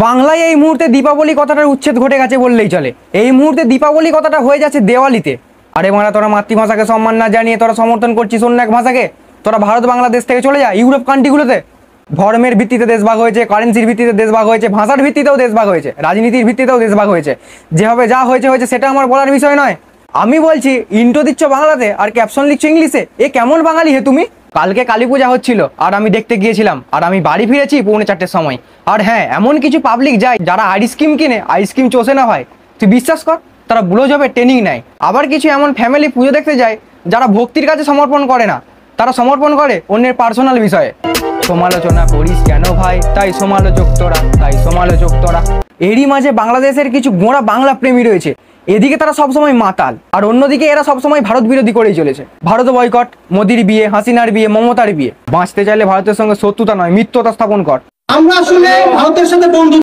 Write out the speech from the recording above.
বাংলায় এই মুহূর্তে দীপাবলি কথাটার উচ্ছেদ ঘটে গেছে বললেই চলে। এই মুহূর্তে দীপাবলি কথাটা হয়ে যাচ্ছে দেওয়ালিতে। আরে মারা, তোরা মাতৃভাষাকে সম্মান না জানিয়ে তোরা সমর্থন করছিস অন্য এক ভাষাকে। তোরা ভারত বাংলাদেশ থেকে চলে যা ইউরোপ কান্ট্রিগুলোতে। ধর্মের ভিত্তিতে দেশ ভাগ হয়েছে, কারেন্সির ভিত্তিতে দেশ ভাগ হয়েছে, ভাষার ভিত্তিতেও দেশ ভাগ হয়েছে, রাজনীতির ভিত্তিতেও দেশ ভাগ হয়েছে। যেভাবে যা হয়েছে হয়েছে, সেটা আমার বলার বিষয় নয়। আমি বলছি, ইন্ট্রো দিচ্ছ বাংলাতে আর ক্যাপশন লিখছো ইংলিশে। এ কেমন বাঙালি হে তুমি? কালকে কালী পূজা হচ্ছিল আর আমি দেখতে গিয়েছিলাম, আর আমি বাড়ি ফিরেছি 4:45-র সময়। আর হ্যাঁ, এমন কিছু পাবলিক যায় যারা আইসক্রিম কিনে আইসক্রিম চষে না হয়, তুই বিশ্বাস কর, তারা ব্লো জবে ট্রেনিং নেয়। আবার কিছু এমন ফ্যামিলি পুজো দেখতে যায় যারা ভক্তির কাছে সমর্পণ করে না, তারা সমর্পণ করে অন্যের পার্সোনাল বিষয়ে। সমালোচনা করিস কেন ভাই? তাই সমালোচক তোরা। এরই মাঝে বাংলাদেশের কিছু গোঁড়া বাংলা প্রেমী রয়েছে। এদিকে তারা সবসময় মাতাল, আর অন্যদিকে এরা সবসময় ভারত বিরোধী করেই চলেছে। ভারত বয়কট, মোদির বিয়ে, হাসিনার বিয়ে, মমতার বিয়ে। বাঁচতে চাইলে ভারতের সঙ্গে শত্রুতা নয়, মিত্রতা স্থাপন কর। আমরা আসলে ভারতের সাথে বন্ধু